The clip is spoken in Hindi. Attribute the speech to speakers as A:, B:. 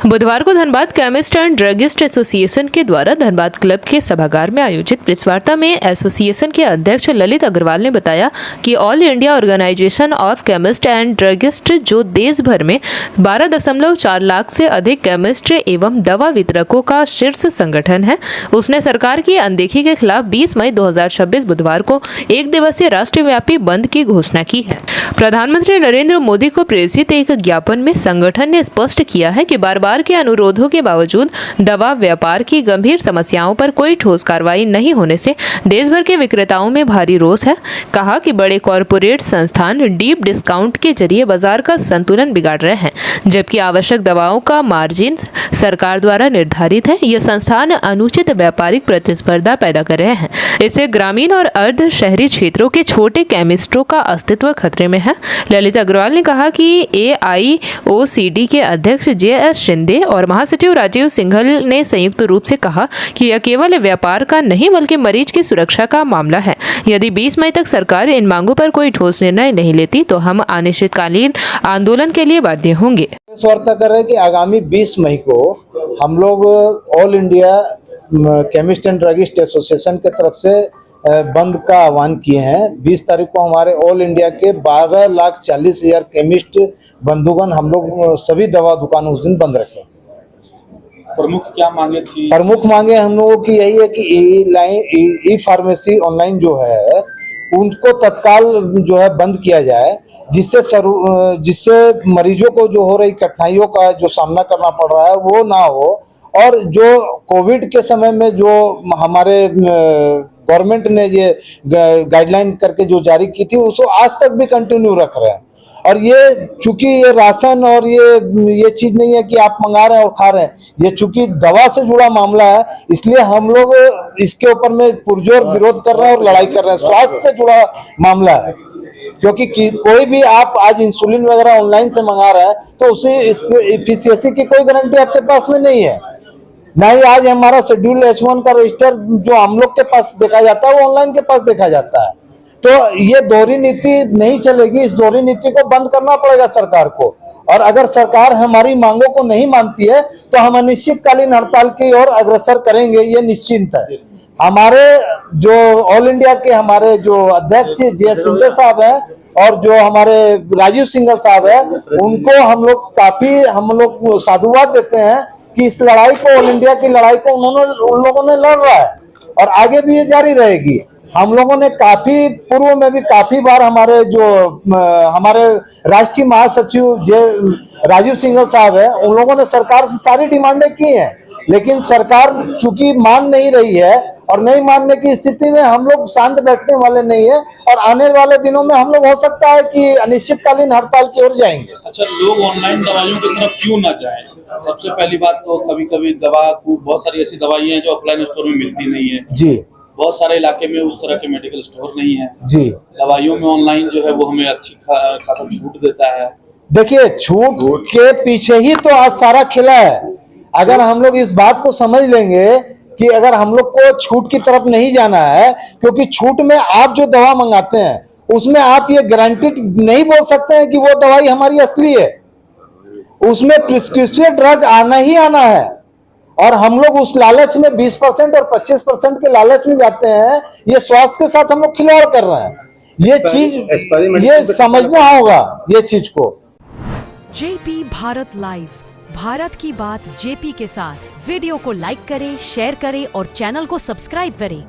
A: बुधवार को Dhanbad chemist and druggist association के द्वारा धनबाद क्लब के सभागार में आयोजित प्रेस वार्ता में एसोसिएशन के अध्यक्ष ललित अग्रवाल ने बताया कि all India organisation of chemist and druggist जो देश भर में 12.4 लाख से अधिक केमिस्ट एवं दवा वितरकों का शीर्ष संगठन है, उसने सरकार की अनदेखी के खिलाफ 20 मई 2026 बुधवार को एक दिवसीय राष्ट्रव्यापी बंद की घोषणा की है। प्रधानमंत्री नरेंद्र मोदी को प्रेषित एक ज्ञापन में संगठन ने स्पष्ट किया है कि बार के अनुरोधों के बावजूद दवा व्यापार की गंभीर समस्याओं पर कोई ठोस कार्रवाई नहीं होने से देश भर के विक्रेताओं में भारी रोष है। कहा कि बड़े कॉरपोरेट संस्थान डीप डिस्काउंट के जरिए बाजार का संतुलन बिगाड़ रहे हैं, जबकि आवश्यक दवाओं का मार्जिन सरकार द्वारा निर्धारित है। ये संस्थान अनुचित व्यापारिक प्रतिस्पर्धा पैदा कर रहे हैं। इससे ग्रामीण और अर्ध शहरी क्षेत्रों के छोटे केमिस्टों का अस्तित्व खतरे में है। ललित अग्रवाल ने कहा कि AIOCD के अध्यक्ष JS शिंदे और महासचिव राजीव सिंघल ने संयुक्त रूप से कहा कि यह केवल व्यापार का नहीं बल्कि मरीज की सुरक्षा का मामला है। यदि 20 मई तक सरकार इन मांगों पर कोई ठोस निर्णय नहीं लेती तो हम अनिश्चितकालीन आंदोलन के लिए बाध्य होंगे।
B: वार्ता कर रहे हैं कि आगामी 20 मई को हम लोग all India chemist and druggist association के तरफ से बंद का आह्वान किए हैं। 20 तारीख को हमारे ऑल इंडिया के 12,40,000 केमिस्ट बंधुगण हम लोग सभी दवा दुकान उस दिन बंद रखे।
C: प्रमुख क्या मांगे थी?
B: प्रमुख मांगे हम लोगों की यही है कि ई फार्मेसी ऑनलाइन जो है उनको तत्काल जो है बंद किया जाए, जिससे मरीजों को जो हो रही कठिनाइयों का जो सामना करना पड़ रहा है वो ना हो, और जो कोविड के समय में जो हमारे गवर्नमेंट ने ये गाइडलाइन करके जो जारी की थी उसको आज तक भी कंटिन्यू रख रहे हैं। और ये चूंकि ये राशन और ये चीज नहीं है कि आप मंगा रहे हैं और खा रहे हैं, ये चूंकि दवा से जुड़ा मामला है, इसलिए हम लोग इसके ऊपर में पुरजोर विरोध कर रहे हैं और लड़ाई कर रहे हैं। स्वास्थ्य से जुड़ा मामला है, क्योंकि कोई भी आप आज इंसुलिन वगैरह ऑनलाइन से मंगा रहे हैं तो उसी एफिशिएंसी की कोई गारंटी आपके पास में नहीं है। ना ही आज हमारा शेड्यूल H1 का रजिस्टर जो हम लोग के पास देखा जाता है वो ऑनलाइन के पास देखा जाता है। तो ये दोहरी नीति नहीं चलेगी। इस दोहरी नीति को बंद करना पड़ेगा सरकार को, और अगर सरकार हमारी मांगों को नहीं मानती है तो हम अनिश्चितकालीन हड़ताल की ओर अग्रसर करेंगे, ये निश्चिंत है। हमारे जो ऑल इंडिया के हमारे जो अध्यक्ष JS शिंदे साहब हैं और जो हमारे राजीव सिंघल साहब हैं, उनको हम लोग साधुवाद देते हैं कि इस लड़ाई को, ऑल इंडिया की लड़ाई को उन लोगों ने लड़ रहा है और आगे भी ये जारी रहेगी। हम लोगों ने काफी पूर्व में भी काफी बार हमारे राष्ट्रीय महासचिव राजीव सिंघल साहब है, उन लोगों ने सरकार से सारी डिमांडें की हैं, लेकिन सरकार चूंकि मान नहीं रही है और नहीं मानने की स्थिति में हम लोग शांत बैठने वाले नहीं है, और आने वाले दिनों में हम लोग हो सकता है कि अनिश्चितकालीन हड़ताल की ओर जाएंगे।
C: अच्छा, लोग ऑनलाइन दवाइयों की तरफ क्यों ना जाएं? सबसे पहली बात तो कभी-कभी दवा को, बहुत सारी ऐसी दवाइयां हैं जो ऑफलाइन स्टोर में मिलती नहीं है
B: जी।
C: बहुत सारे इलाके में उस तरह के मेडिकल स्टोर नहीं है
B: जी।
C: दवाइयों में ऑनलाइन जो है वो हमें अच्छी खासा छूट देता है।
B: देखिए, छूट के पीछे ही तो आज सारा खेला है। अगर हम लोग इस बात को समझ लेंगे कि अगर हम लोग को छूट की तरफ नहीं जाना है, क्योंकि छूट में आप जो दवा मंगाते हैं उसमें आप ये गारंटी नहीं बोल सकते हैं कि वो दवाई हमारी असली है। उसमें प्रिस्क्रिप्शन ड्रग आना ही आना है, और हम लोग उस लालच में 20% और 25% के लालच में जाते हैं। ये स्वास्थ्य के साथ हम लोग खिलवाड़ कर रहे हैं। ये चीज ये समझना होगा ये चीज को।
D: JP भारत लाइव, भारत की बात JP के साथ। वीडियो को लाइक करें, शेयर करें और चैनल को सब्सक्राइब करें।